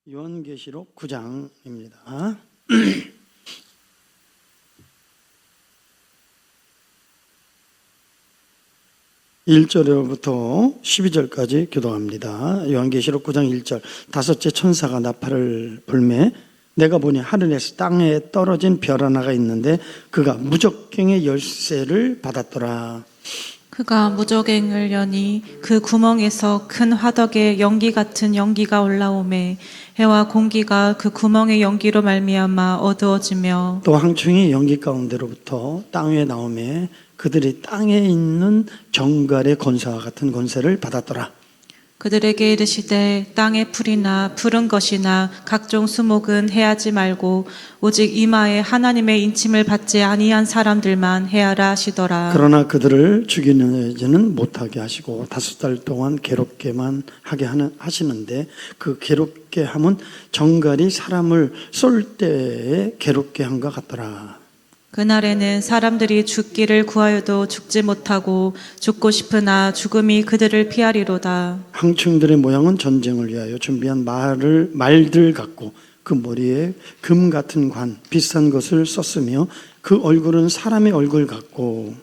요한계시록 9장입니다. 1절부터 12절까지 교독합니다. 요한계시록 9장 1절. 다섯째 천사가 나팔을 불매 내가 보니 하늘에서 땅에 떨어진 별 하나가 있는데 그가 무적갱의 열쇠를 받았더라. 그가 무적갱을 여니 그 구멍에서 큰 화덕에 연기 같은 연기가 올라오매 해와 공기가 그 구멍의 연기로 말미암아 어두워지며 또 항충이 연기 가운데로부터 땅 위에 나오매 그들이 땅에 있는 정갈의 권세와 같은 권세를 받았더라. 그들에게 이르시되 땅의 풀이나 푸른 것이나 각종 수목은 해하지 말고 오직 이마에 하나님의 인침을 받지 아니한 사람들만 해하라 하시더라. 그러나 그들을 죽이지는 못하게 하시고 5달 동안 괴롭게만 하게 하시는데 그 괴롭게 함은 정갈이 사람을 쏠 때에 괴롭게 함과 같더라. 그날에는 사람들이 죽기를 구하여도 죽지 못하고 죽고 싶으나 죽음이 그들을 피하리로다. 항충들의 모양은 전쟁을 위하여 준비한 말들 같고 그 머리에 금 같은 관 비싼 것을 썼으며 그 얼굴은 사람의 얼굴 같고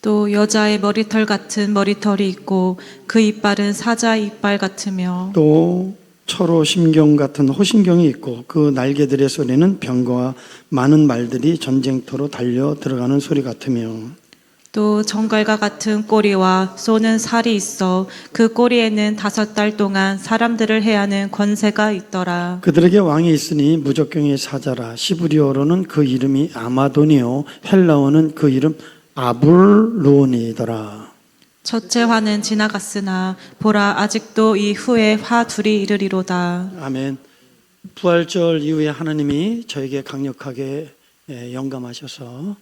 또 여자의 머리털 같은 머리털이 있고 그 이빨은 사자의 이빨 같으며 또 철호 심경 같은 호심경이 있고 그 날개들의 소리는 병거와 많은 말들이 전쟁터로 달려 들어가는 소리 같으며 또 정갈과 같은 꼬리와 쏘는 살이 있어 그 꼬리에는 5달 동안 사람들을 해하는 권세가 있더라. 그들에게 왕이 있으니 무적경의 사자라. 시브리어로는 그 이름이 아마돈이요 헬라어는 그 이름 아불론이더라. 첫째 화는 지나갔으나 보라 아직도 이 후에 화 둘이 이르리로다. 아멘. 부활절 이후에 하나님이 저에게 강력하게 영감하셔서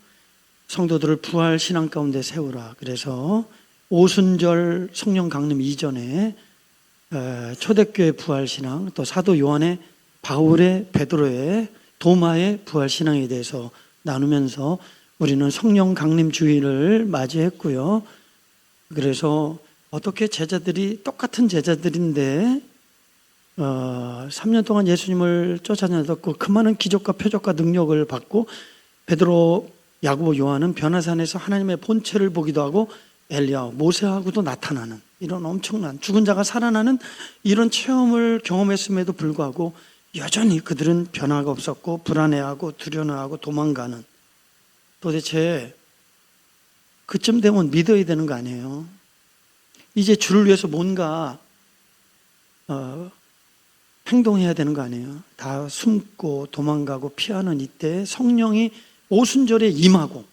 성도들을 부활 신앙 가운데 세우라. 그래서 오순절 성령 강림 이전에 초대교회 부활 신앙, 또 사도 요한의 바울의 베드로의 도마의 부활 신앙에 대해서 나누면서 우리는 성령 강림 주일을 맞이했고요. 그래서 어떻게 제자들이 똑같은 제자들인데 3년 동안 예수님을 쫓아다녔고 그 많은 기적과 표적과 능력을 받고 베드로, 야고보, 요한은 변화산에서 하나님의 본체를 보기도 하고 엘리야, 모세하고도 나타나는 이런 엄청난 죽은 자가 살아나는 이런 체험을 경험했음에도 불구하고 여전히 그들은 변화가 없었고 불안해하고 두려워하고 도망가는, 도대체 그쯤 되면 믿어야 되는 거 아니에요? 이제 주를 위해서 뭔가 행동해야 되는 거 아니에요? 다 숨고 도망가고 피하는 이때 성령이 오순절에 임하고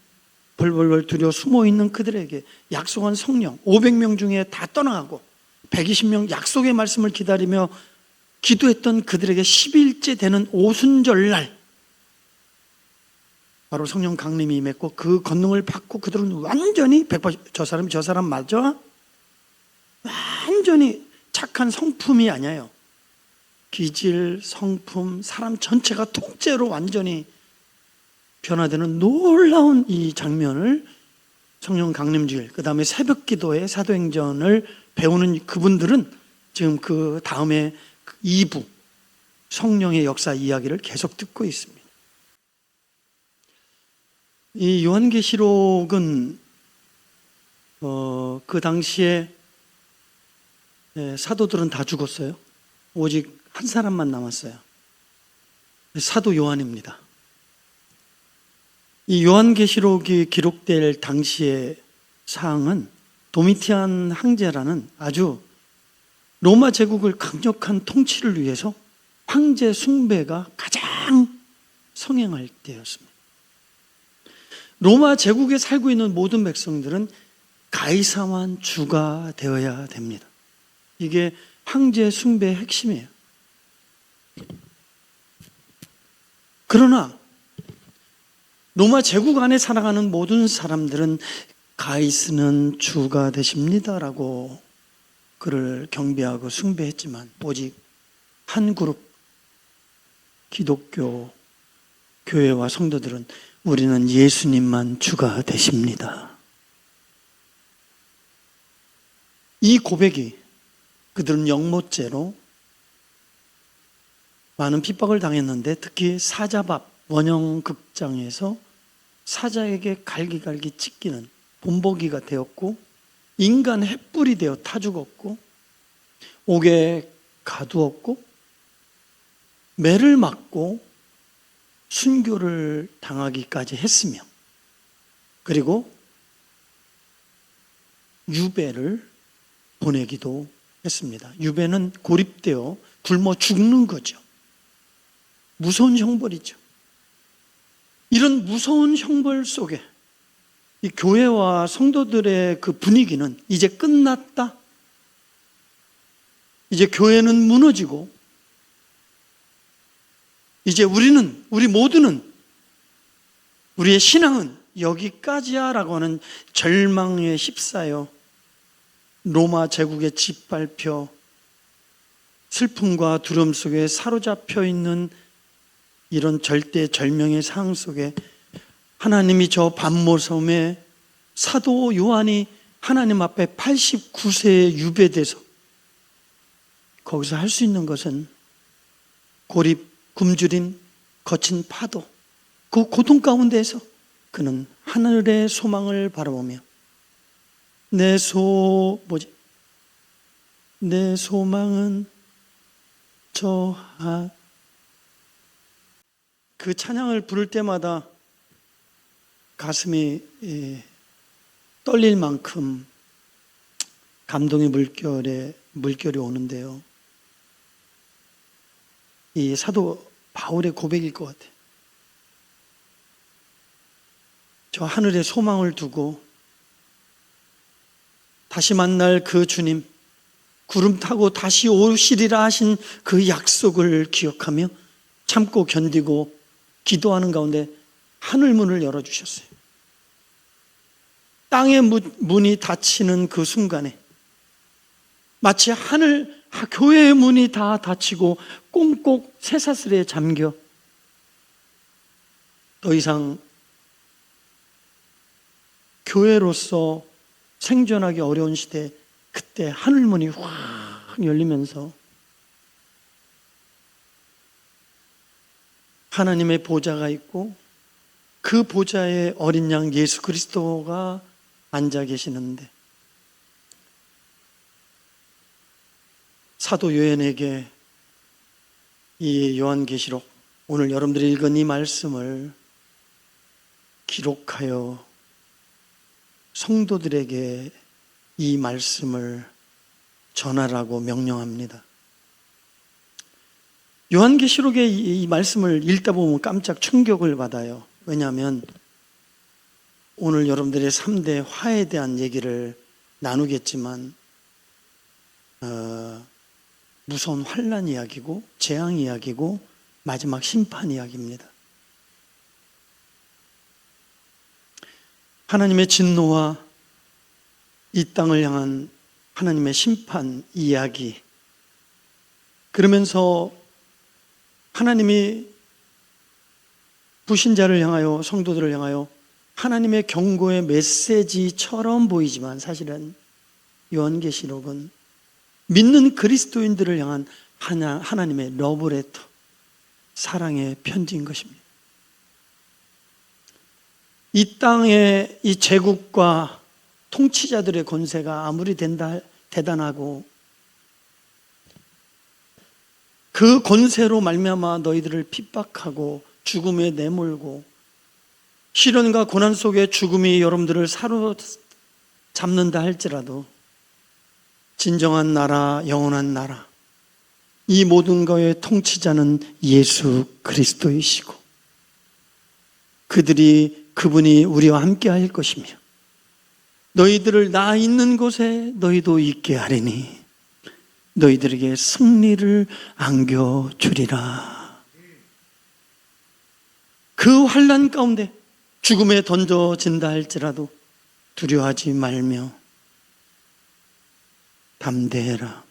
벌벌벌 두려워 숨어있는 그들에게 약속한 성령 500명 중에 다 떠나가고 120명 약속의 말씀을 기다리며 기도했던 그들에게 10일째 되는 오순절날 바로 성령 강림이 임했고 그 권능을 받고 그들은 완전히 100% 저 사람 맞아? 완전히 착한 성품이 아니에요. 기질, 성품, 사람 전체가 통째로 완전히 변화되는 놀라운 이 장면을 성령 강림주일, 그 다음에 새벽 기도의 사도행전을 배우는 그분들은 지금 그 다음에 2부 성령의 역사 이야기를 계속 듣고 있습니다. 이 요한계시록은 그 당시에 사도들은 다 죽었어요. 오직 한 사람만 남았어요. 사도 요한입니다. 이 요한계시록이 기록될 당시의 사항은 도미티안 황제라는 아주 로마 제국을 강력한 통치를 위해서 황제 숭배가 가장 성행할 때였습니다. 로마 제국에 살고 있는 모든 백성들은 가이사만 주가 되어야 됩니다. 이게 황제 숭배의 핵심이에요. 그러나 로마 제국 안에 살아가는 모든 사람들은 가이스는 주가 되십니다라고 그를 경배하고 숭배했지만 오직 한 그룹 기독교 교회와 성도들은 우리는 예수님만 주가 되십니다. 이 고백이 그들은 영모죄로 많은 핍박을 당했는데 특히 사자밥 원형극장에서 사자에게 갈기갈기 찢기는 본보기가 되었고 인간 횃불이 되어 타 죽었고 옥에 가두었고 매를 맞고 순교를 당하기까지 했으며 그리고 유배를 보내기도 했습니다. 유배는 고립되어 굶어 죽는 거죠. 무서운 형벌이죠. 이런 무서운 형벌 속에 이 교회와 성도들의 그 분위기는 이제 끝났다. 이제 교회는 무너지고 이제 우리 모두는 우리의 신앙은 여기까지야 라고 하는 절망에 휩싸여 로마 제국에 짓밟혀 슬픔과 두려움 속에 사로잡혀 있는 이런 절대절명의 상황 속에 하나님이 저 밤모섬에 사도 요한이 하나님 앞에 89세에 유배돼서 거기서 할 수 있는 것은 고립, 굶주림, 거친 파도 그 고통 가운데에서 그는 하늘의 소망을 바라보며 내 소망은 그 찬양을 부를 때마다 가슴이 떨릴 만큼 감동의 물결이 오는데요. 이 사도 바울의 고백일 것 같아요. 저 하늘의 소망을 두고 다시 만날 그 주님, 구름 타고 다시 오시리라 하신 그 약속을 기억하며 참고 견디고 기도하는 가운데 하늘 문을 열어주셨어요. 땅의 문이 닫히는 그 순간에 마치 교회의 문이 다 닫히고 꽁꽁 쇠사슬에 잠겨 더 이상 교회로서 생존하기 어려운 시대에 그때 하늘문이 확 열리면서 하나님의 보좌가 있고 그 보좌에 어린 양 예수 그리스도가 앉아 계시는데 사도 요한에게 이 요한계시록 오늘 여러분들이 읽은 이 말씀을 기록하여 성도들에게 이 말씀을 전하라고 명령합니다. 요한계시록의 이 말씀을 읽다 보면 깜짝 충격을 받아요. 왜냐하면 오늘 여러분들의 3대 화에 대한 얘기를 나누겠지만 무서운 환난 이야기고 재앙 이야기고 마지막 심판 이야기입니다. 하나님의 진노와 이 땅을 향한 하나님의 심판 이야기, 그러면서 하나님이 불신자를 향하여 성도들을 향하여 하나님의 경고의 메시지처럼 보이지만 사실은 요한계시록은 믿는 그리스도인들을 향한 하나님의 러브레터, 사랑의 편지인 것입니다. 이 땅의 이 제국과 통치자들의 권세가 아무리 대단하고 그 권세로 말미암아 너희들을 핍박하고 죽음에 내몰고 시련과 고난 속에 죽음이 여러분들을 사로잡는다 할지라도 진정한 나라, 영원한 나라, 이 모든 것의 통치자는 예수 그리스도이시고 그분이 우리와 함께 할 것이며 너희들을 나 있는 곳에 너희도 있게 하리니 너희들에게 승리를 안겨주리라. 그 환난 가운데 죽음에 던져진다 할지라도 두려워하지 말며 담대해라.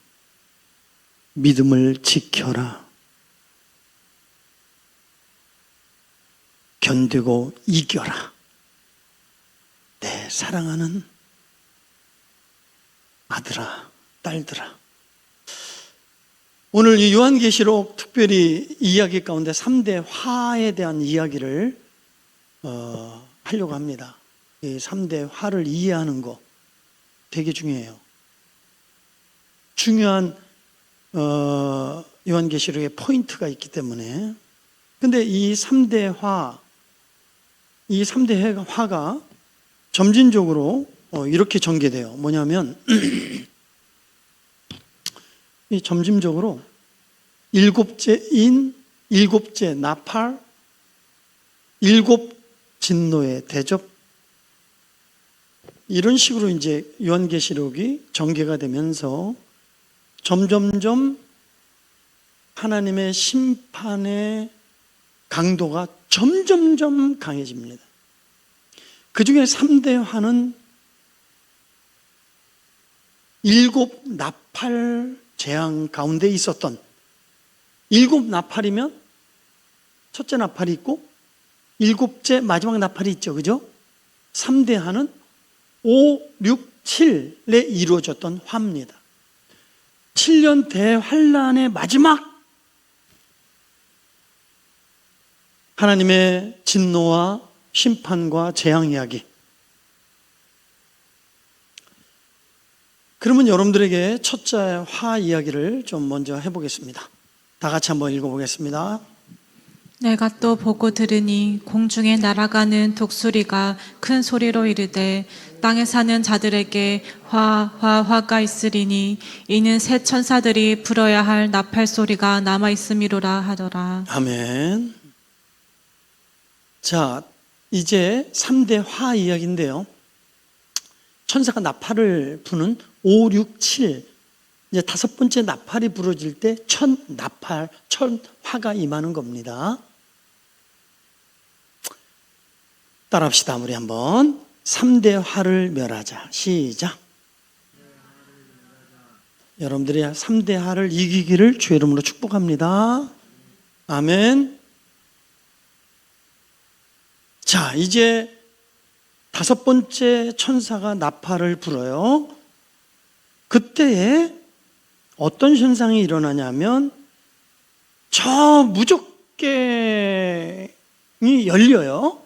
믿음을 지켜라. 견디고 이겨라. 내 사랑하는 아들아, 딸들아. 오늘 이 요한계시록 특별히 이야기 가운데 3대 화에 대한 이야기를 하려고 합니다. 이 3대 화를 이해하는 거 되게 중요해요. 중요한 요한계시록에 포인트가 있기 때문에. 근데 이 3대 화가 점진적으로 이렇게 전개돼요. 뭐냐면 이 점진적으로 일곱째 나팔, 일곱 진노의 대접, 이런 식으로 이제 요한계시록이 전개가 되면서 점점점 하나님의 심판의 강도가 점점점 강해집니다. 그 중에 3대 화는 일곱 나팔 재앙 가운데 있었던, 일곱 나팔이면 첫째 나팔이 있고 일곱째 마지막 나팔이 있죠. 그죠? 3대 화는 5, 6, 7에 이루어졌던 화입니다. 7년 대환란의 마지막 하나님의 진노와 심판과 재앙 이야기. 그러면 여러분들에게 첫째 화 이야기를 좀 먼저 해보겠습니다. 다 같이 한번 읽어보겠습니다. 내가 또 보고 들으니 공중에 날아가는 독수리가 큰 소리로 이르되 땅에 사는 자들에게 화가 있으리니 이는 새 천사들이 불어야 할 나팔 소리가 남아 있음이로라 하더라. 아멘. 자, 이제 3대 화 이야기인데요. 천사가 나팔을 부는 5, 6, 7, 이제 다섯 번째 나팔이 부러질 때 첫 나팔, 첫 화가 임하는 겁니다. 따라합시다. 우리 한번 3대 화를 멸하자. 시작. 여러분들이 3대 화를 이기기를 주의 이름으로 축복합니다. 아멘. 자, 이제 다섯 번째 천사가 나팔을 불어요. 그때에 어떤 현상이 일어나냐면 저 무적갱이 열려요.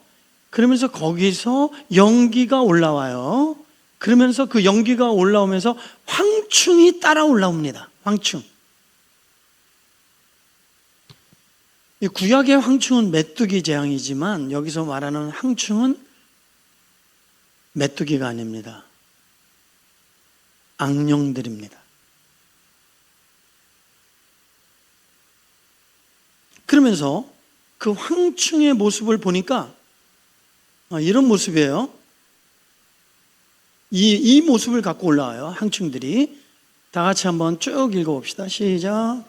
그러면서 거기서 연기가 올라와요. 그러면서 그 연기가 올라오면서 황충이 따라 올라옵니다. 황충. 이 구약의 황충은 메뚜기 재앙이지만 여기서 말하는 황충은 메뚜기가 아닙니다. 악령들입니다. 그러면서 그 황충의 모습을 보니까 이런 모습이에요. 이 모습을 갖고 올라와요. 황충들이. 다 같이 한번 쭉 읽어봅시다. 시작.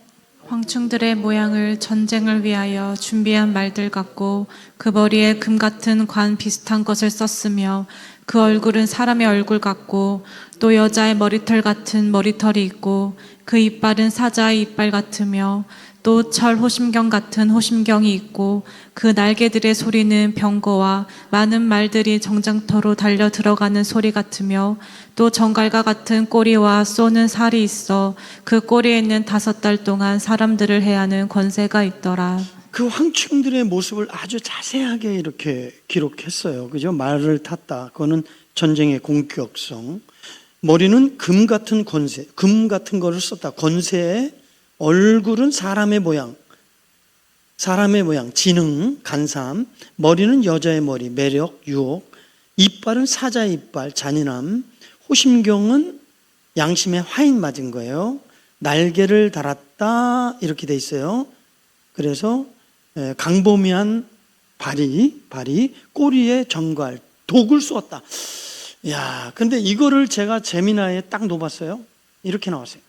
황충들의 모양을 전쟁을 위하여 준비한 말들 같고 그 머리에 금 같은 관 비슷한 것을 썼으며 그 얼굴은 사람의 얼굴 같고 또 여자의 머리털 같은 머리털이 있고 그 이빨은 사자의 이빨 같으며 또 철 호심경 같은 호심경이 있고 그 날개들의 소리는 병거와 많은 말들이 정장터로 달려 들어가는 소리 같으며 또 정갈과 같은 꼬리와 쏘는 살이 있어 그 꼬리에 있는 5달 동안 사람들을 해하는 권세가 있더라. 그 황충들의 모습을 아주 자세하게 이렇게 기록했어요. 그죠? 말을 탔다. 그거는 전쟁의 공격성. 머리는 금 같은 권세, 금 같은 거를 썼다. 권세에 얼굴은 사람의 모양, 지능, 간삼. 머리는 여자의 머리, 매력, 유혹. 이빨은 사자의 이빨, 잔인함. 호심경은 양심의 화인 맞은 거예요. 날개를 달았다 이렇게 돼 있어요. 그래서 강범위한 발이 꼬리에 정갈, 독을 쏘았다. 야, 근데 이거를 제가 제미나에 딱 놓았어요. 이렇게 나왔어요.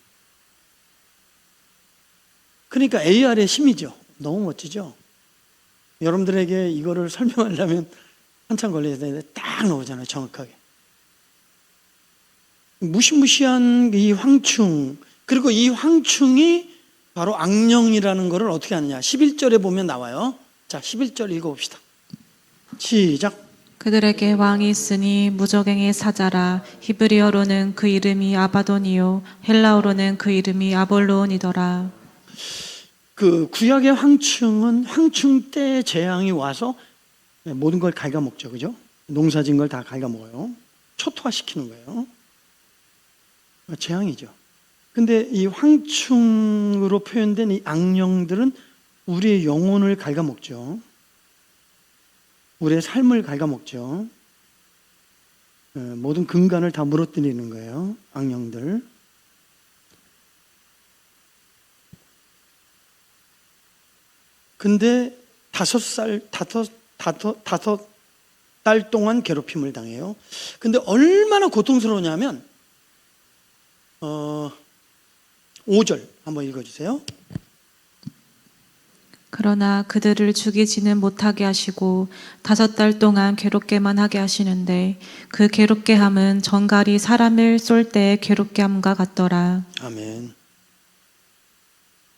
그러니까 AR의 힘이죠. 너무 멋지죠. 여러분들에게 이거를 설명하려면 한참 걸려야 되는데 딱 나오잖아요. 정확하게. 무시무시한 이 황충, 그리고 이 황충이 바로 악령이라는 것을 어떻게 하느냐. 11절에 보면 나와요. 자, 11절 읽어봅시다. 시작. 그들에게 왕이 있으니 무적행의 사자라. 히브리어로는 그 이름이 아바돈이요 헬라어로는 그 이름이 아볼로온이더라. 그 구약의 황충은 황충 때 재앙이 와서 모든 걸 갉아먹죠, 그죠? 농사진 걸 다 갉아먹어요. 초토화시키는 거예요. 재앙이죠. 근데 이 황충으로 표현된 이 악령들은 우리의 영혼을 갉아먹죠. 우리의 삶을 갉아먹죠. 모든 근간을 다 무너뜨리는 거예요, 악령들. 근데 5달 동안 괴롭힘을 당해요. 근데 얼마나 고통스러우냐면 5절 한번 읽어주세요. 그러나 그들을 죽이지는 못하게 하시고 5달 동안 괴롭게만 하게 하시는데 그 괴롭게 함은 정갈이 사람을 쏠 때 괴롭게 함과 같더라. 아멘.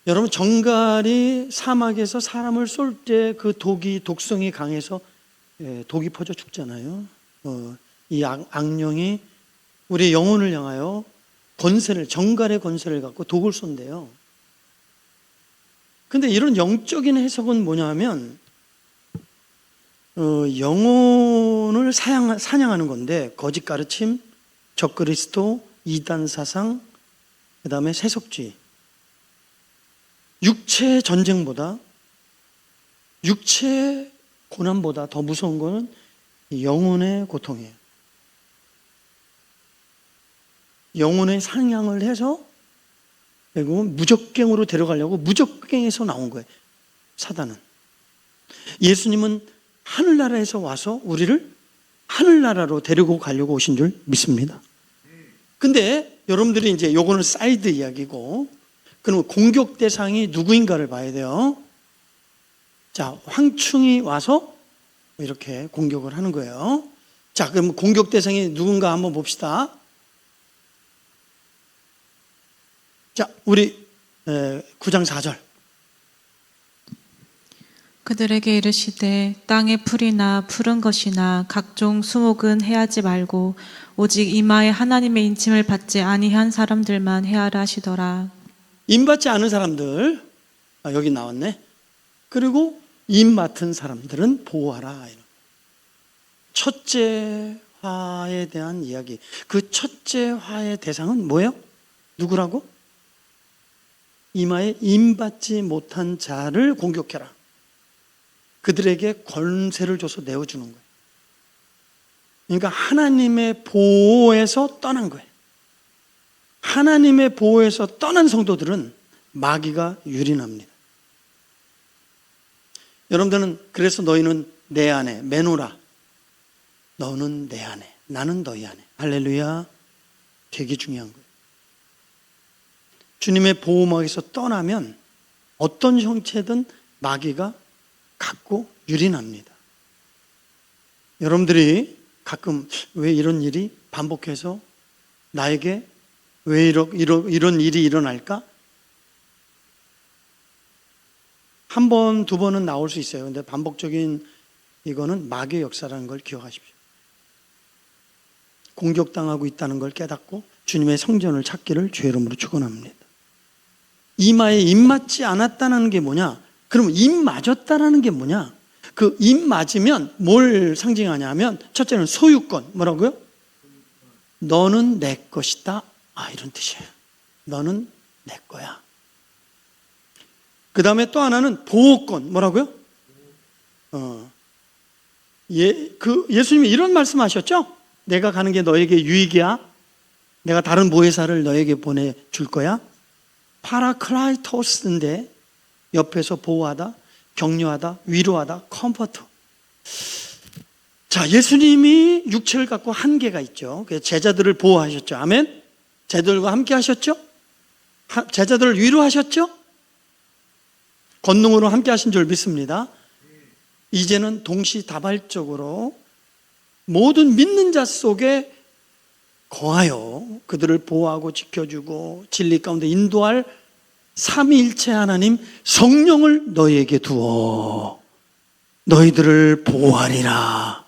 여러분, 정갈이 사막에서 사람을 쏠 때 그 독성이 강해서 독이 퍼져 죽잖아요. 이 악령이 우리의 영혼을 향하여 정갈의 권세를 갖고 독을 쏜대요. 근데 이런 영적인 해석은 뭐냐 하면 영혼을 사냥하는 건데, 거짓 가르침, 적그리스도, 이단 사상, 그 다음에 세속주의. 육체의 전쟁보다, 육체의 고난보다 더 무서운 것은 영혼의 고통이에요. 영혼의 사냥을 해서 결국은 무적갱으로 데려가려고 무적갱에서 나온 거예요, 사단은. 예수님은 하늘나라에서 와서 우리를 하늘나라로 데리고 가려고 오신 줄 믿습니다. 근데 여러분들이 이제 요거는 사이드 이야기고, 그러면 공격 대상이 누구인가를 봐야 돼요. 자, 황충이 와서 이렇게 공격을 하는 거예요. 자, 그럼 공격 대상이 누군가 한번 봅시다. 자, 우리 9장 4절. 그들에게 이르시되 땅의 풀이나 푸른 것이나 각종 수목은 해하지 말고 오직 이마에 하나님의 인침을 받지 아니한 사람들만 해하라 하시더라. 임받지 않은 사람들, 여기 나왔네. 그리고 임 맡은 사람들은 보호하라. 첫째 화에 대한 이야기. 그 첫째 화의 대상은 뭐예요? 누구라고? 이마에 임받지 못한 자를 공격해라. 그들에게 권세를 줘서 내어주는 거예요. 그러니까 하나님의 보호에서 떠난 거예요. 하나님의 보호에서 떠난 성도들은 마귀가 유린합니다. 여러분들은 그래서 너희는 내 안에, 메노라. 너는 내 안에, 나는 너희 안에. 할렐루야. 되게 중요한 거예요. 주님의 보호막에서 떠나면 어떤 형체든 마귀가 갖고 유린합니다. 여러분들이 가끔 왜 이런 일이 반복해서 나에게 왜 이런 일이 일어날까? 한 번, 두 번은 나올 수 있어요. 근데 반복적인 이거는 마귀의 역사라는 걸 기억하십시오. 공격당하고 있다는 걸 깨닫고 주님의 성전을 찾기를 주의 이름으로 축원합니다. 이마에 입맞지 않았다는 게 뭐냐? 그러면 입 맞았다는 게 뭐냐? 그 입 맞으면 뭘 상징하냐면, 첫째는 소유권. 뭐라고요? 너는 내 것이다. 이런 뜻이에요. 너는 내 거야. 그 다음에 또 하나는 보호권. 뭐라고요? 예수님이 이런 말씀 하셨죠? 내가 가는 게 너에게 유익이야. 내가 다른 보혜사를 너에게 보내줄 거야. 파라클라이토스인데 옆에서 보호하다, 격려하다, 위로하다, 컴포터. 자, 예수님이 육체를 갖고 한계가 있죠. 그래서 제자들을 보호하셨죠. 아멘. 제자들과 함께 하셨죠. 제자들을 위로하셨죠. 권능으로 함께 하신 줄 믿습니다. 이제는 동시다발적으로 모든 믿는 자 속에 거하여 그들을 보호하고 지켜주고 진리 가운데 인도할 삼위일체 하나님 성령을 너희에게 두어 너희들을 보호하리라.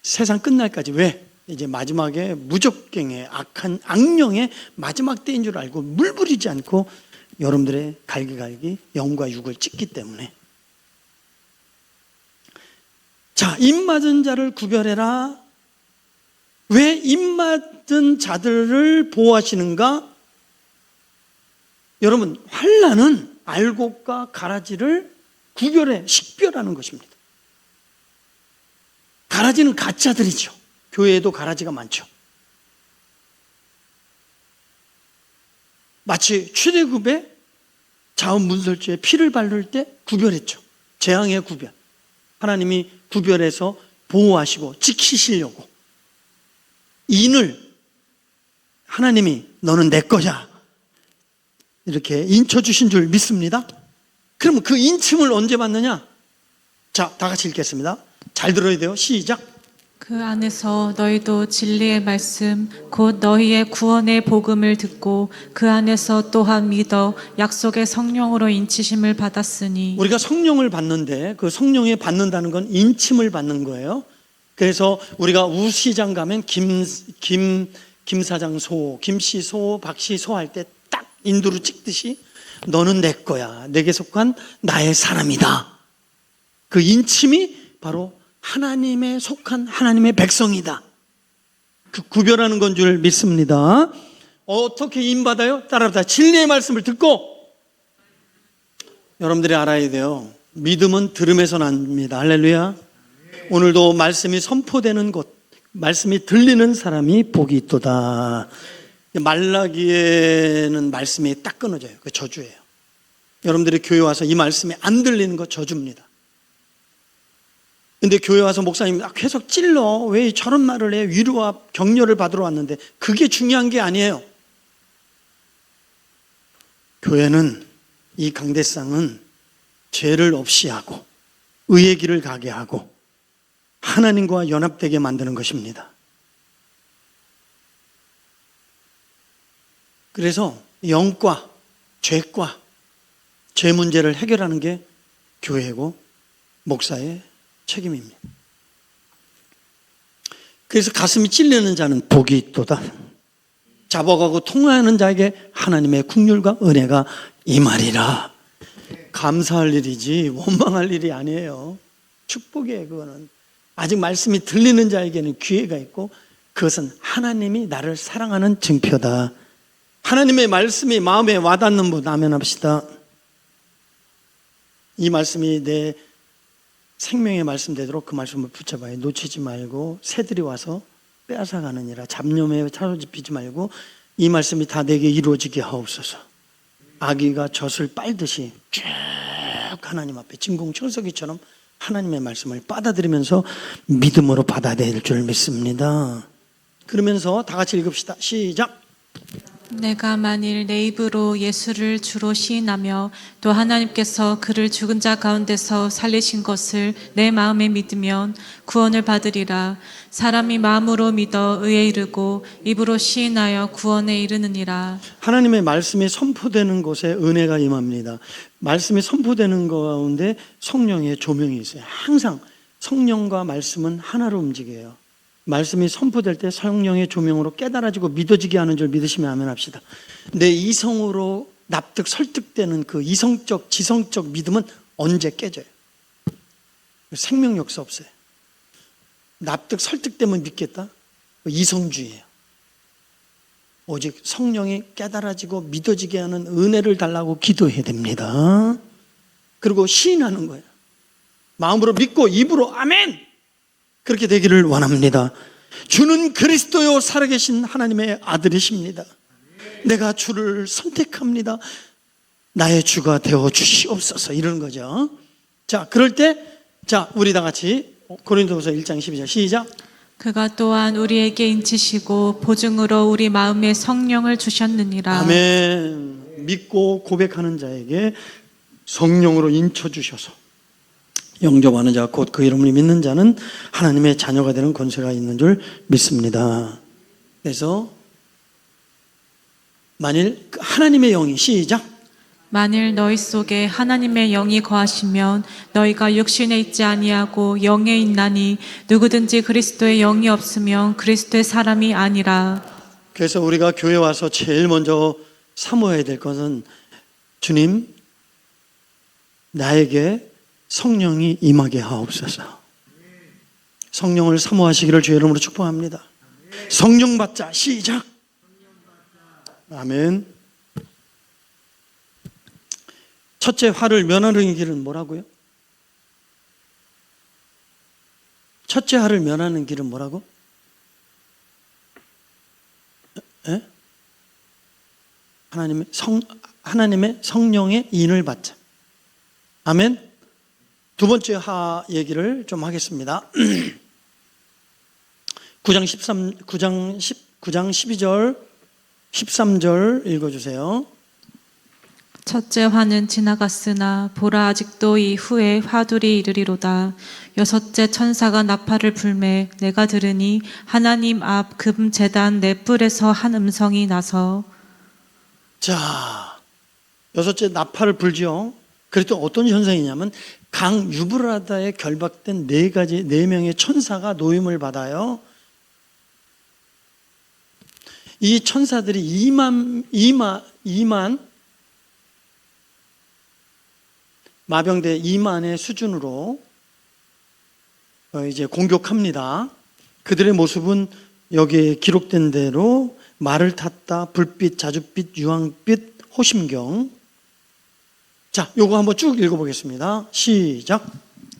세상 끝날까지. 왜? 이제 마지막에 무적갱의 악한 악령의 마지막 때인 줄 알고 물부리지 않고 여러분들의 갈기갈기 영과 육을 찢기 때문에. 자, 입맞은 자를 구별해라. 왜 입맞은 자들을 보호하시는가? 여러분, 환난은 알곡과 가라지를 구별해 식별하는 것입니다. 가라지는 가짜들이죠. 교회에도 가라지가 많죠. 마치 출애굽에 자원문설주에 피를 바를 때 구별했죠. 재앙의 구별. 하나님이 구별해서 보호하시고 지키시려고. 인을 하나님이 너는 내 거야 이렇게 인쳐주신 줄 믿습니다. 그러면 그 인침을 언제 받느냐? 자, 다 같이 읽겠습니다. 잘 들어야 돼요. 시작. 그 안에서 너희도 진리의 말씀 곧 너희의 구원의 복음을 듣고 그 안에서 또한 믿어 약속의 성령으로 인치심을 받았으니. 우리가 성령을 받는데 그 성령에 받는다는 건 인침을 받는 거예요. 그래서 우리가 우시장 가면 김사장 소, 김씨 소, 박씨 소 할 때 딱 인두로 찍듯이 너는 내 거야. 내게 속한 나의 사람이다. 그 인침이 바로 하나님에 속한 하나님의 백성이다. 그 구별하는 건 줄 믿습니다. 어떻게 인받아요? 따라합니다. 진리의 말씀을 듣고. 여러분들이 알아야 돼요. 믿음은 들음에서 납니다. 할렐루야. 오늘도 말씀이 선포되는 곳, 말씀이 들리는 사람이 복이 있도다. 말라기에는 말씀이 딱 끊어져요. 그 저주예요. 여러분들이 교회 와서 이 말씀이 안 들리는 거 저주입니다. 근데 교회 와서 목사님 계속 찔러. 왜 저런 말을 해? 위로와 격려를 받으러 왔는데 그게 중요한 게 아니에요. 교회는, 이 강대상은 죄를 없이 하고 의의 길을 가게 하고 하나님과 연합되게 만드는 것입니다. 그래서 영과 죄과 죄 문제를 해결하는 게 교회고 목사의 책임입니다. 그래서 가슴이 찔리는 자는 복이 있도다. 잡아가고 통하는 자에게 하나님의 긍휼과 은혜가 임하리라. 감사할 일이지 원망할 일이 아니에요. 축복이에요. 그거는 아직 말씀이 들리는 자에게는 기회가 있고 그것은 하나님이 나를 사랑하는 증표다. 하나님의 말씀이 마음에 와닿는 분 아멘합시다. 이 말씀이 내 생명의 말씀 되도록 그 말씀을 붙잡아요. 놓치지 말고 새들이 와서 빼앗아가느니라. 잡념에 사로잡히지 말고 이 말씀이 다 내게 이루어지게 하옵소서. 아기가 젖을 빨듯이 쭉 하나님 앞에 진공청소기처럼 하나님의 말씀을 받아들이면서 믿음으로 받아들일 줄 믿습니다. 그러면서 다 같이 읽읍시다. 시작. 내가 만일 내 입으로 예수를 주로 시인하며 또 하나님께서 그를 죽은 자 가운데서 살리신 것을 내 마음에 믿으면 구원을 받으리라. 사람이 마음으로 믿어 의에 이르고 입으로 시인하여 구원에 이르느니라. 하나님의 말씀이 선포되는 곳에 은혜가 임합니다. 말씀이 선포되는 가운데 성령의 조명이 있어요. 항상 성령과 말씀은 하나로 움직여요. 말씀이 선포될 때 성령의 조명으로 깨달아지고 믿어지게 하는 줄 믿으시면 아멘 합시다. 내 이성으로 납득 설득되는 그 이성적 지성적 믿음은 언제 깨져요? 생명 역사 없어요. 납득 설득되면 믿겠다? 이성주의예요. 오직 성령이 깨달아지고 믿어지게 하는 은혜를 달라고 기도해야 됩니다. 그리고 시인하는 거예요. 마음으로 믿고 입으로 아멘! 그렇게 되기를 원합니다. 주는 그리스도요 살아계신 하나님의 아들이십니다. 내가 주를 선택합니다. 나의 주가 되어 주시옵소서. 이러는 거죠. 자, 그럴 때 우리 다 같이 고린도후서 1장 12절 시작. 그가 또한 우리에게 인치시고 보증으로 우리 마음에 성령을 주셨느니라. 아멘. 믿고 고백하는 자에게 성령으로 인쳐주셔서 영접하는 자 곧 그 이름을 믿는 자는 하나님의 자녀가 되는 권세가 있는 줄 믿습니다. 그래서 만일 하나님의 영이 시작. 만일 너희 속에 하나님의 영이 거하시면 너희가 육신에 있지 아니하고 영에 있나니 누구든지 그리스도의 영이 없으면 그리스도의 사람이 아니라. 그래서 우리가 교회 와서 제일 먼저 사모해야 될 것은 주님, 나에게 성령이 임하게 하옵소서. 성령을 사모하시기를 주의 이름으로 축복합니다. 성령 받자. 시작. 아멘. 첫째, 화를 면하는 길은 뭐라고요? 첫째 화를 면하는 길은 뭐라고? 에? 하나님의 성령의 인을 받자. 아멘. 두 번째 화 얘기를 좀 하겠습니다. 9장 12절 13절 읽어주세요. 첫째 화는 지나갔으나 보라 아직도 이후에 화둘이 이르리로다. 여섯째 천사가 나팔을 불매 내가 들으니 하나님 앞 금제단 네 뿔에서 한 음성이 나서. 자, 여섯째 나팔을 불죠. 그랬더니 어떤 현상이냐면 강 유브라다에 결박된 네 명의 천사가 노임을 받아요. 이 천사들이 2만 마병대 2만의 수준으로 이제 공격합니다. 그들의 모습은 여기에 기록된 대로 말을 탔다, 불빛, 자줏빛, 유황빛, 호심경. 자, 요거 한번 쭉 읽어보겠습니다. 시작.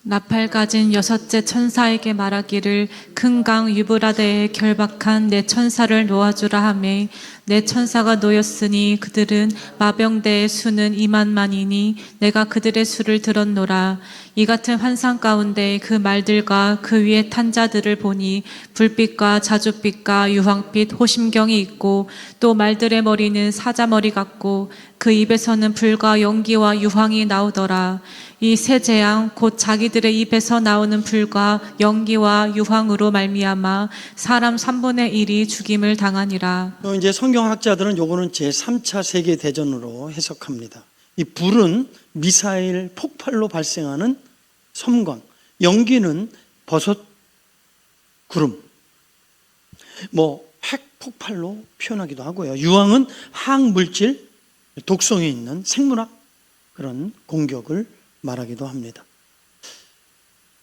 나팔 가진 여섯째 천사에게 말하기를 큰 강 유브라데에 결박한 내 천사를 놓아주라 하매 내 천사가 놓였으니 그들은 마병대의 수는 2만만이니 내가 그들의 수를 들었노라. 이 같은 환상 가운데 그 말들과 그 위에 탄 자들을 보니 불빛과 자줏빛과 유황빛 호심경이 있고 또 말들의 머리는 사자머리 같고 그 입에서는 불과 연기와 유황이 나오더라. 이 세 재앙 곧 자기들의 입에서 나오는 불과 연기와 유황으로 말미암아 사람 3분의 1이 죽임을 당하니라. 이제 성경학자들은 요거는 제3차 세계대전으로 해석합니다. 이 불은 미사일 폭발로 발생하는 섬광, 연기는 버섯 구름, 핵 폭발로 표현하기도 하고요. 유황은 항물질, 독성이 있는 생물학 그런 공격을 말하기도 합니다.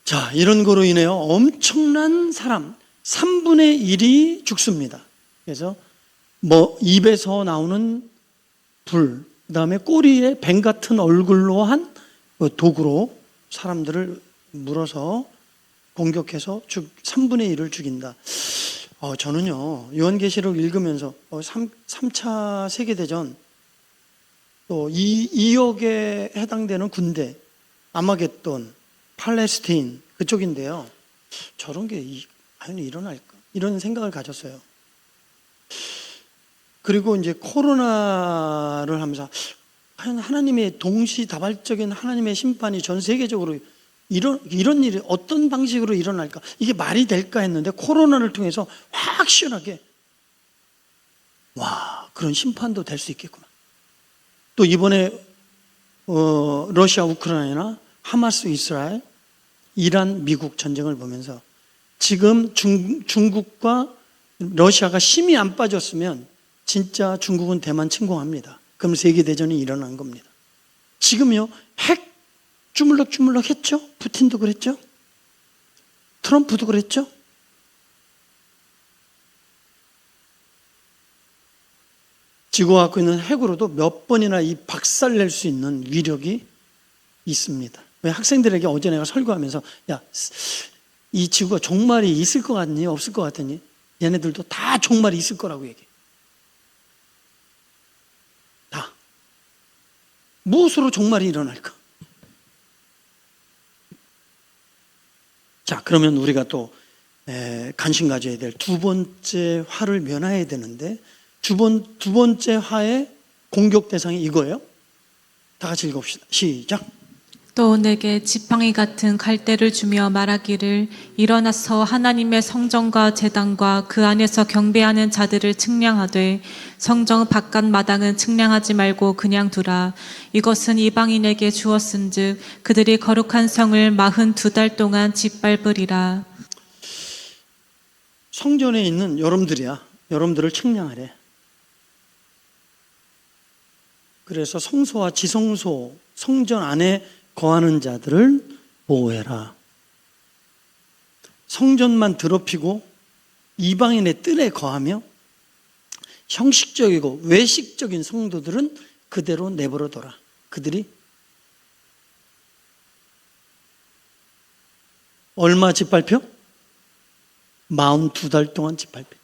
자, 이런 거로 인해요 엄청난 사람 3분의 1이 죽습니다. 그래서 입에서 나오는 불, 그 다음에 꼬리에 뱀 같은 얼굴로 한 도구로 사람들을 물어서 공격해서 3분의 1을 죽인다. 저는요 요한계시록 읽으면서 3차 세계대전 또 2억에 해당되는 군대, 아마겟돈, 팔레스타인 그쪽인데요. 저런 게 과연 일어날까? 이런 생각을 가졌어요. 그리고 이제 코로나를 하면서 과연 하나님의 동시다발적인 하나님의 심판이 전 세계적으로 이런 일이 어떤 방식으로 일어날까? 이게 말이 될까 했는데 코로나를 통해서 확실하게 그런 심판도 될 수 있겠구나. 또 이번에 러시아 우크라이나, 하마스 이스라엘, 이란 미국 전쟁을 보면서 지금 중국과 러시아가 힘이 안 빠졌으면 진짜 중국은 대만 침공합니다. 그럼 세계대전이 일어난 겁니다. 지금요 핵 주물럭주물럭 했죠. 푸틴도 그랬죠. 트럼프도 그랬죠. 지구가 갖고 있는 핵으로도 몇 번이나 이 박살낼 수 있는 위력이 있습니다. 왜 학생들에게 어제 내가 설교하면서 이 지구가 종말이 있을 것 같니? 없을 것 같니? 얘네들도 다 종말이 있을 거라고 얘기해. 다. 무엇으로 종말이 일어날까? 자, 그러면 우리가 또 관심 가져야 될 두 번째 화를 면해야 되는데 두 번째 화의 공격 대상이 이거예요. 다 같이 읽읍시다. 시작. 또 내게 지팡이 같은 갈대를 주며 말하기를 일어나서 하나님의 성전과 제단과 그 안에서 경배하는 자들을 측량하되 성전 바깥 마당은 측량하지 말고 그냥 두라. 이것은 이방인에게 주었은즉 그들이 거룩한 성을 42달 동안 짓밟으리라. 성전에 있는 여러분들을 측량하래. 그래서 성소와 지성소, 성전 안에 거하는 자들을 보호해라. 성전만 더럽히고 이방인의 뜰에 거하며 형식적이고 외식적인 성도들은 그대로 내버려둬라. 그들이 얼마 집발표? 42달 동안 집발표.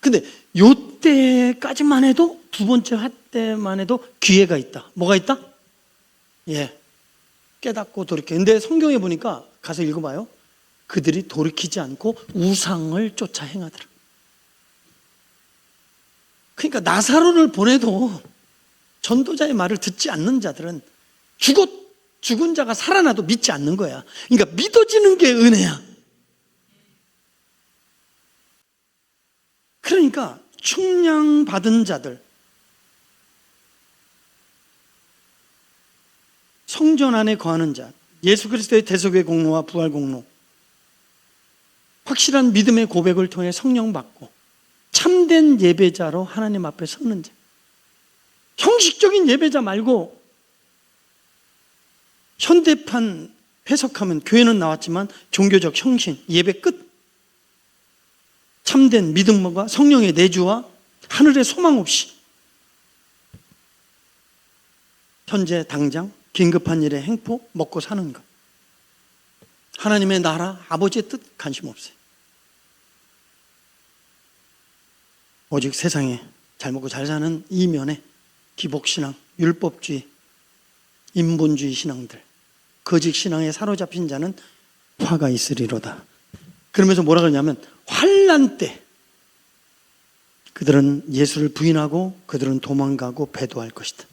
근데 요때까지만 해도, 두 번째 할 때만 해도 기회가 있다. 뭐가 있다? 예, 깨닫고 돌이켜. 근데 성경에 보니까 가서 읽어봐요. 그들이 돌이키지 않고 우상을 쫓아 행하더라. 그러니까 나사로를 보내도 전도자의 말을 듣지 않는 자들은 죽은 자가 살아나도 믿지 않는 거야. 그러니까 믿어지는 게 은혜야. 그러니까 충량받은 자들, 성전 안에 거하는 자, 예수 그리스도의 대속의 공로와 부활 공로, 확실한 믿음의 고백을 통해 성령 받고 참된 예배자로 하나님 앞에 서는 자, 형식적인 예배자 말고 현대판 해석하면 교회는 나왔지만 종교적 형신, 예배 끝, 참된 믿음과 성령의 내주와 하늘의 소망 없이 현재 당장 긴급한 일에 행포, 먹고 사는 것, 하나님의 나라, 아버지의 뜻 관심 없어요. 오직 세상에 잘 먹고 잘 사는 이면에 기복신앙, 율법주의, 인본주의 신앙들, 거짓 신앙에 사로잡힌 자는 화가 있으리로다. 그러면서 뭐라 그러냐면 환난 때 그들은 예수를 부인하고 그들은 도망가고 배도할 것이다.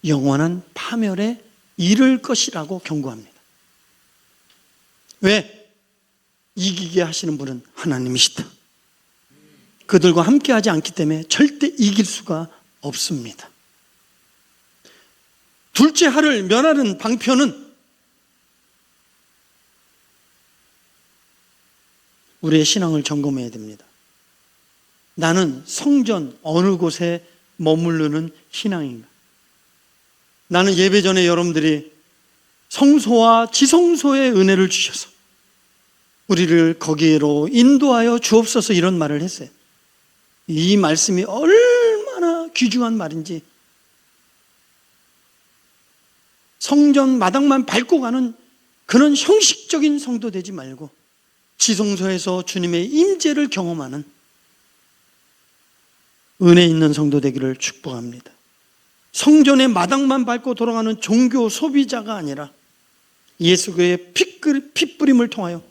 영원한 파멸에 이를 것이라고 경고합니다. 왜? 이기게 하시는 분은 하나님이시다. 그들과 함께하지 않기 때문에 절대 이길 수가 없습니다. 둘째 하를 면하는 방편은 우리의 신앙을 점검해야 됩니다. 나는 성전 어느 곳에 머무르는 신앙인가? 나는 예배 전에 여러분들이 성소와 지성소의 은혜를 주셔서 우리를 거기로 인도하여 주옵소서 이런 말을 했어요. 이 말씀이 얼마나 귀중한 말인지, 성전 마당만 밟고 가는 그런 형식적인 성도 되지 말고 지성소에서 주님의 임재를 경험하는 은혜 있는 성도 되기를 축복합니다. 성전의 마당만 밟고 돌아가는 종교 소비자가 아니라 예수의 핏뿌림을 통하여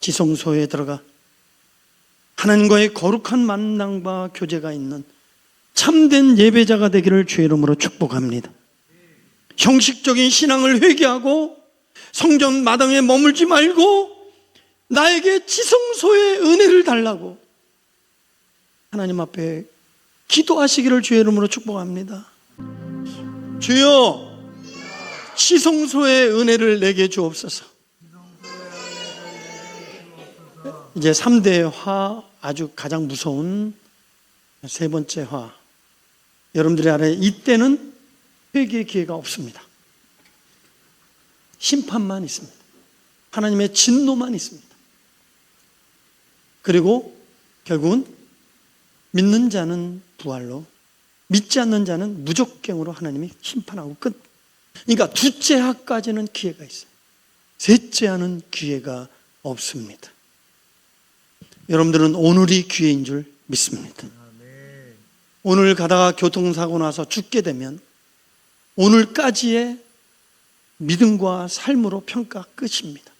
지성소에 들어가 하나님과의 거룩한 만남과 교제가 있는 참된 예배자가 되기를 주의 이름으로 축복합니다. 형식적인 신앙을 회개하고 성전 마당에 머물지 말고 나에게 지성소의 은혜를 달라고 하나님 앞에 기도하시기를 주의 이름으로 축복합니다. 주여, 지성소의 은혜를 내게 주옵소서. 이제 3대 화, 아주 가장 무서운 세 번째 화. 여러분들이 알아요. 이때는 회개의 기회가 없습니다. 심판만 있습니다. 하나님의 진노만 있습니다. 그리고 결국은 믿는 자는 부활로, 믿지 않는 자는 무적갱으로 하나님이 심판하고 끝. 그러니까 둘째 하까지는 기회가 있어요. 셋째 하는 기회가 없습니다. 여러분들은 오늘이 기회인 줄 믿습니다. 오늘 가다가 교통사고 나서 죽게 되면 오늘까지의 믿음과 삶으로 평가 끝입니다.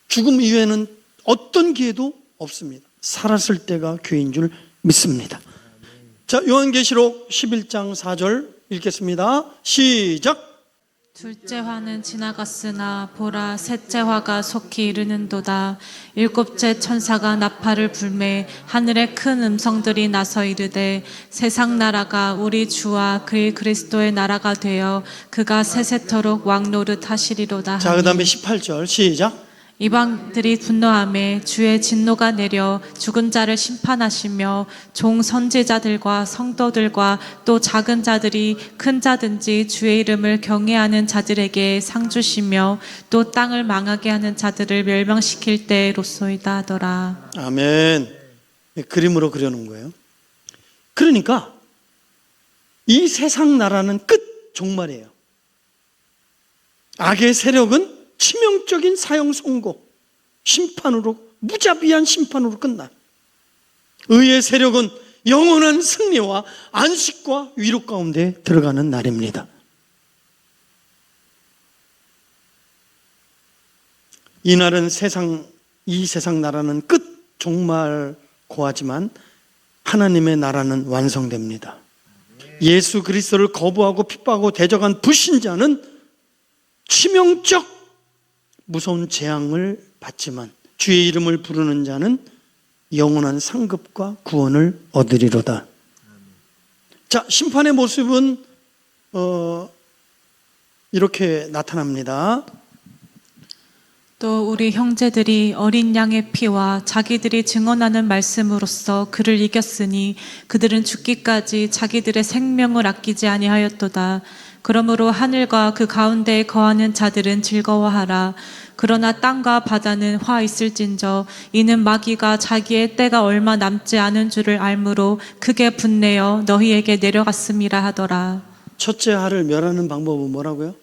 죽음 이후에는 어떤 기회도 없습니다. 살았을 때가 기회인 줄 믿습니다. 자, 요한계시록 11장 4절 읽겠습니다. 시작. 둘째 화는 지나갔으나 보라 셋째 화가 속히 이르는도다. 일곱째 천사가 나팔을 불매 하늘에 큰 음성들이 나서 이르되 세상 나라가 우리 주와 그의 그리스도의 나라가 되어 그가 세세토록 왕노릇 하시리로다. 자, 그 다음에 18절 시작. 이방들이 분노하며 주의 진노가 내려 죽은 자를 심판하시며 종 선지자들과 성도들과 또 작은 자들이 큰 자든지 주의 이름을 경외하는 자들에게 상 주시며 또 땅을 망하게 하는 자들을 멸망시킬 때로소이다 하더라. 아멘. 그림으로 그려놓은 거예요. 그러니까 이 세상 나라는 끝 종말이에요. 악의 세력은 치명적인 사형 선고, 심판으로, 무자비한 심판으로 끝나. 의의 세력은 영원한 승리와 안식과 위로 가운데 들어가는 날입니다. 이 날은 이 세상 나라는 끝 종말고 하지만 하나님의 나라는 완성됩니다. 예수 그리스도를 거부하고 핍박하고 대적한 불신자는 치명적 무서운 재앙을 받지만 주의 이름을 부르는 자는 영원한 상급과 구원을 얻으리로다. 자, 심판의 모습은 이렇게 나타납니다. 또 우리 형제들이 어린 양의 피와 자기들이 증언하는 말씀으로써 그를 이겼으니 그들은 죽기까지 자기들의 생명을 아끼지 아니하였도다. 그러므로 하늘과 그 가운데에 거하는 자들은 즐거워하라. 그러나 땅과 바다는 화 있을진저 이는 마귀가 자기의 때가 얼마 남지 않은 줄을 알므로 크게 분내어 너희에게 내려갔음이라 하더라. 첫째 하를 멸하는 방법은 뭐라고요?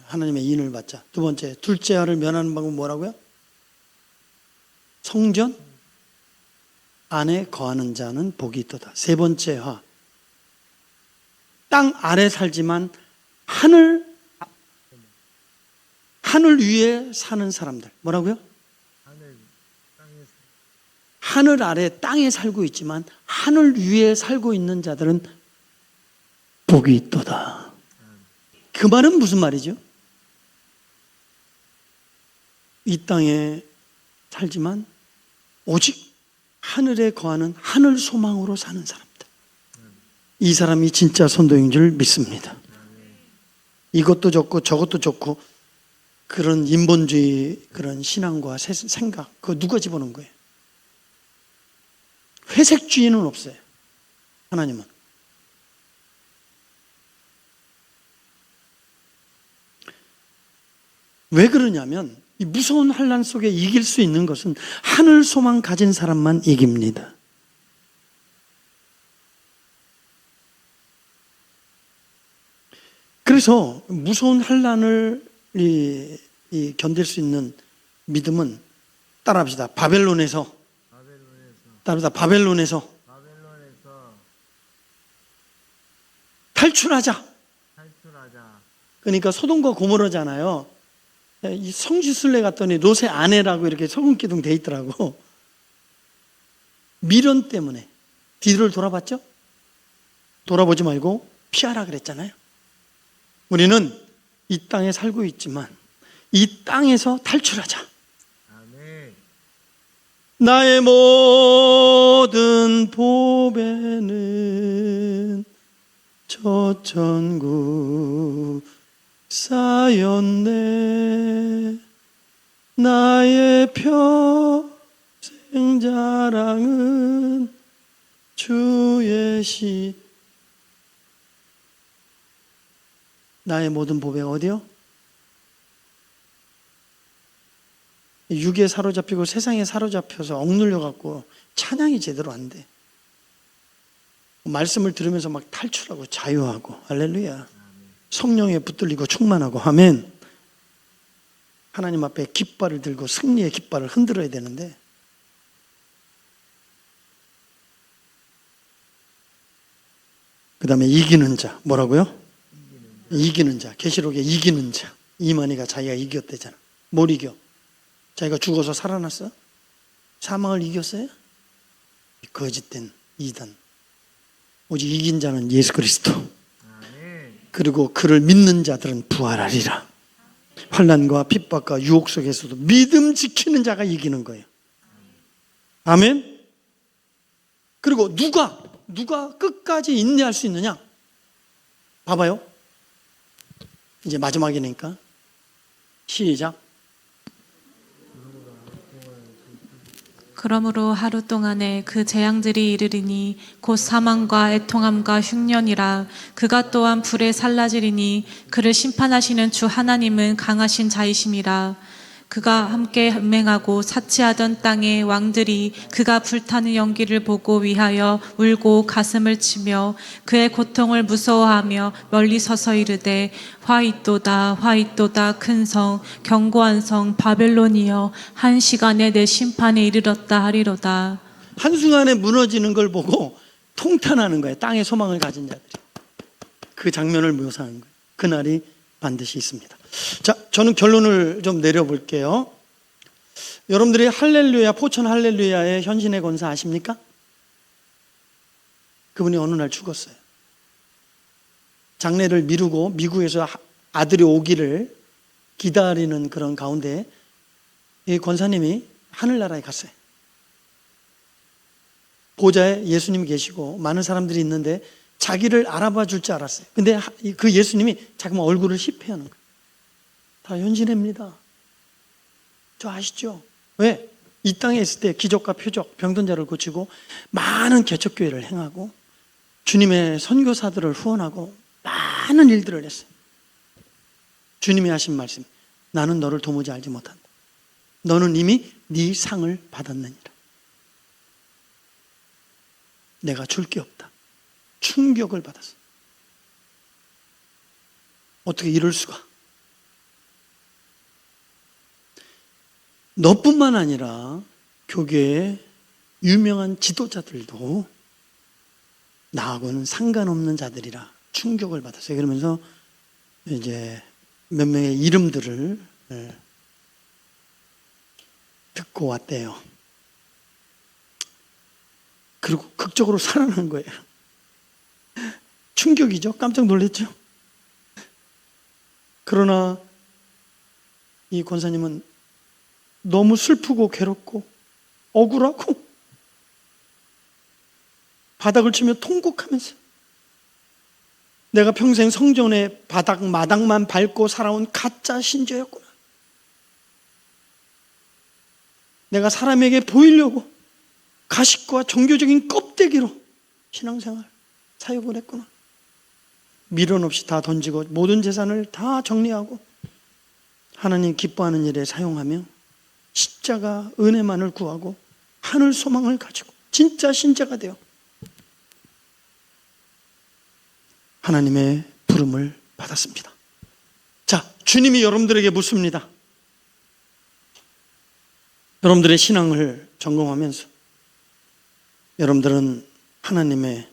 하나님의 인을 받자. 두 번째, 둘째 하를 멸하는 방법은 뭐라고요? 성전 안에 거하는 자는 복이 있도다. 세 번째 하, 땅 아래 살지만 하늘 위에 사는 사람들. 뭐라고요? 하늘 아래 땅에 살고 있지만 하늘 위에 살고 있는 자들은 복이 있도다. 그 말은 무슨 말이죠? 이 땅에 살지만 오직 하늘에 거하는 하늘 소망으로 사는 사람들. 이 사람이 진짜 선도인 줄 믿습니다. 이것도 좋고 저것도 좋고 그런 인본주의 그런 신앙과 생각 그거 누가 집어넣은 거예요? 회색주의는 없어요. 하나님은. 왜 그러냐면 이 무서운 환난 속에 이길 수 있는 것은 하늘 소망 가진 사람만 이깁니다. 그래서 무서운 환난을 견딜 수 있는 믿음은 따라합시다. 바벨론에서 탈출하자. 그러니까 소돔과 고모라잖아요. 이 성지순례 갔더니 롯의 아내라고 이렇게 소금 기둥 돼 있더라고. 미련 때문에 뒤를 돌아봤죠? 돌아보지 말고 피하라 그랬잖아요. 우리는 이 땅에 살고 있지만 이 땅에서 탈출하자. 나의 모든 보배는 저 천국 쌓였네. 나의 평생 자랑은 주의 시. 나의 모든 보배가 어디요? 육에 사로잡히고 세상에 사로잡혀서 억눌려 갖고 찬양이 제대로 안 돼. 말씀을 들으면서 막 탈출하고 자유하고 할렐루야. 성령에 붙들리고 충만하고 아멘. 하나님 앞에 깃발을 들고 승리의 깃발을 흔들어야 되는데 그 다음에 이기는 자 뭐라고요? 이기는 자. 계시록에 이기는 자. 이만희가 자기가 이겼대잖아. 뭘 이겨? 자기가 죽어서 살아났어? 사망을 이겼어요? 거짓된 이단. 오직 이긴 자는 예수 그리스도. 그리고 그를 믿는 자들은 부활하리라. 환난과 핍박과 유혹 속에서도 믿음 지키는 자가 이기는 거예요. 아멘. 그리고 누가 끝까지 인내할 수 있느냐? 봐봐요. 이제 마지막이니까 시작. 그러므로 하루 동안에 그 재앙들이 이르리니 곧 사망과 애통함과 흉년이라. 그가 또한 불에 살라지리니 그를 심판하시는 주 하나님은 강하신 자이심이라. 그가 함께 맹하고 사치하던 땅의 왕들이 그가 불타는 연기를 보고 위하여 울고 가슴을 치며 그의 고통을 무서워하며 멀리 서서 이르되 화 있도다 화 있도다 큰 성 견고한 성 바벨론이여 한 시간에 내 심판에 이르렀다 하리로다. 한순간에 무너지는 걸 보고 통탄하는 거예요. 땅에 소망을 가진 자들이. 그 장면을 묘사하는 거예요. 그날이 반드시 있습니다. 자, 저는 결론을 좀 내려볼게요. 여러분들이 할렐루야, 포천 할렐루야의 현신의 권사 아십니까? 그분이 어느 날 죽었어요. 장례를 미루고 미국에서 아들이 오기를 기다리는 그런 가운데 이 권사님이 하늘나라에 갔어요. 보좌에 예수님이 계시고 많은 사람들이 있는데 자기를 알아봐 줄 줄 알았어요. 근데 그 예수님이 자꾸만 얼굴을 힙해하는 거예요. 다 현신입니다. 저 아시죠? 왜? 이 땅에 있을 때 기적과 표적, 병든 자를 고치고 많은 개척교회를 행하고 주님의 선교사들을 후원하고 많은 일들을 했어요. 주님이 하신 말씀, 나는 너를 도무지 알지 못한다. 너는 이미 네 상을 받았느니라. 내가 줄 게 없다. 충격을 받았어. 어떻게 이럴 수가? 너뿐만 아니라 교계의 유명한 지도자들도 나하고는 상관없는 자들이라 충격을 받았어요. 그러면서 이제 몇 명의 이름들을 듣고 왔대요. 그리고 극적으로 살아난 거예요. 충격이죠. 깜짝 놀랐죠. 그러나 이 권사님은 너무 슬프고 괴롭고 억울하고 바닥을 치며 통곡하면서 내가 평생 성전의 마당만 밟고 살아온 가짜 신자였구나. 내가 사람에게 보이려고 가식과 종교적인 껍데기로 신앙생활 사역을 했구나. 미련 없이 다 던지고 모든 재산을 다 정리하고 하나님 기뻐하는 일에 사용하며 십자가 은혜만을 구하고 하늘 소망을 가지고 진짜 신자가 되어 하나님의 부름을 받았습니다. 자, 주님이 여러분들에게 묻습니다. 여러분들의 신앙을 점검하면서 여러분들은 하나님의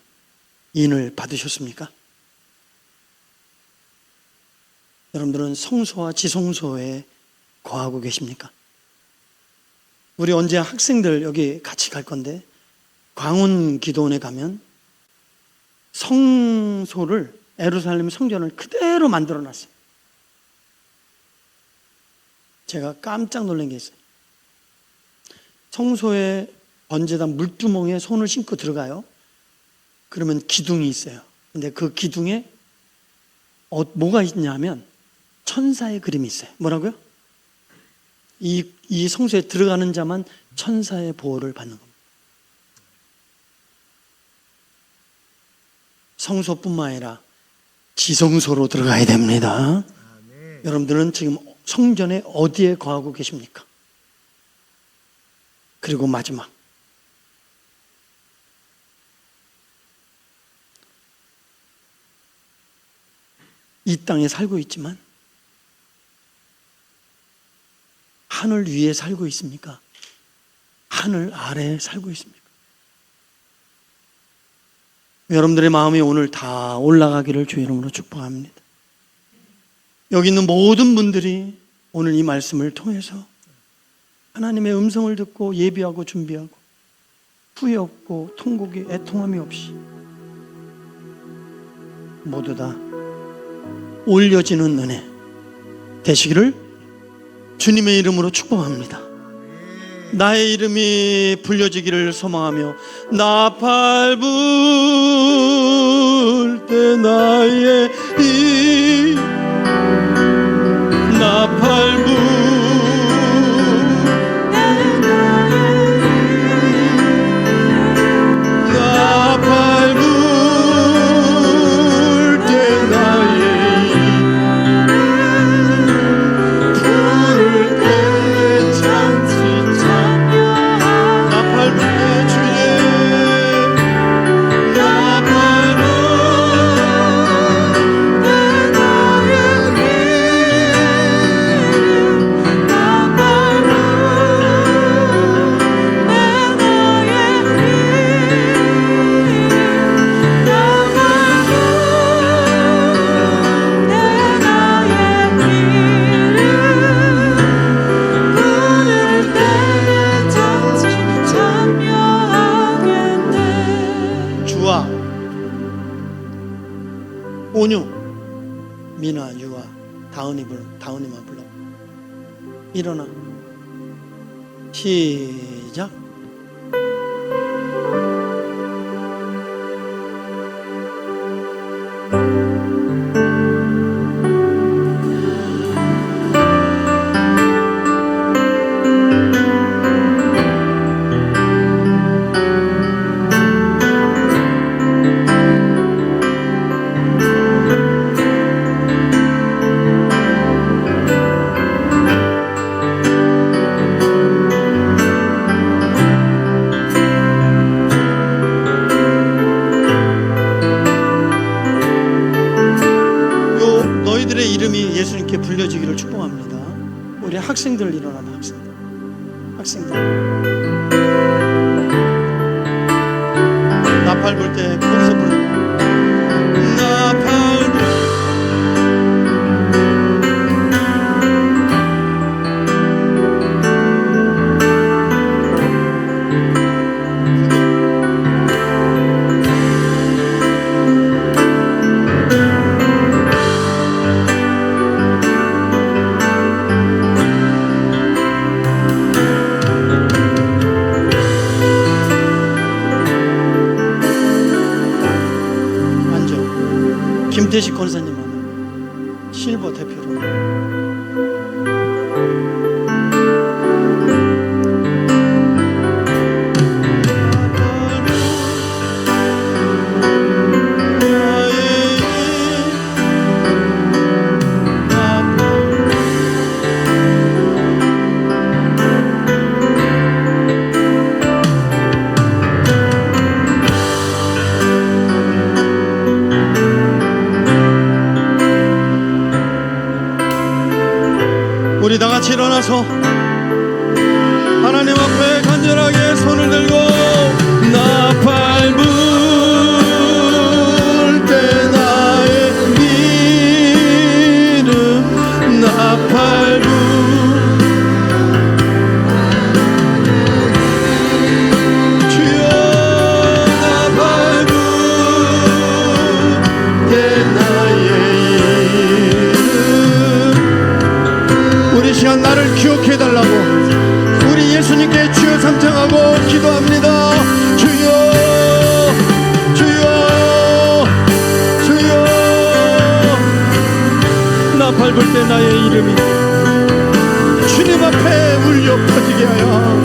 인을 받으셨습니까? 여러분들은 성소와 지성소에 거하고 계십니까? 우리 언제 학생들 여기 같이 갈 건데 광운 기도원에 가면 성소를 예루살렘 성전을 그대로 만들어 놨어요. 제가 깜짝 놀란 게 있어요. 성소의 번제단 물두멍에 손을 씻고 들어가요. 그러면 기둥이 있어요. 근데 그 기둥에 뭐가 있냐면 천사의 그림이 있어요. 뭐라고요? 이 성소에 들어가는 자만 천사의 보호를 받는 겁니다. 성소뿐만 아니라 지성소로 들어가야 됩니다. 여러분들은 지금 성전에 어디에 거하고 계십니까? 그리고 마지막, 이 땅에 살고 있지만 하늘 위에 살고 있습니까? 하늘 아래에 살고 있습니까? 여러분들의 마음이 오늘 다 올라가기를 주의 이름으로 축복합니다. 여기 있는 모든 분들이 오늘 이 말씀을 통해서 하나님의 음성을 듣고 예비하고 준비하고 후회 없고 통곡이 애통함이 없이 모두 다 올려지는 은혜 되시기를 주님의 이름으로 축복합니다. 나의 이름이 불려지기를 소망하며 나팔 불 때 나의 나팔 불 온유, 미나, 유아, 다은이만 불러. 일어나. 시작. 너희들의 이름이 예수님께 불려지기를 축복합니다. 우리 학생들 일어나는 학생들 나팔 불 때 거기서 불러. 나팔 불 김태식 권사님은 실버 대표로. 우리 다 같이 일어나서 하나님 앞에 간절하게 손을 들고 나팔 불 때 나의 이름 나팔 불 주여 나팔 불 때 나의 우리 시간 나를 기억해달라고 우리 예수님께 주여 삼창하고 기도합니다. 주여 주여 주여 나팔 불 때 나의 이름이 주님 앞에 울려 퍼지게 하여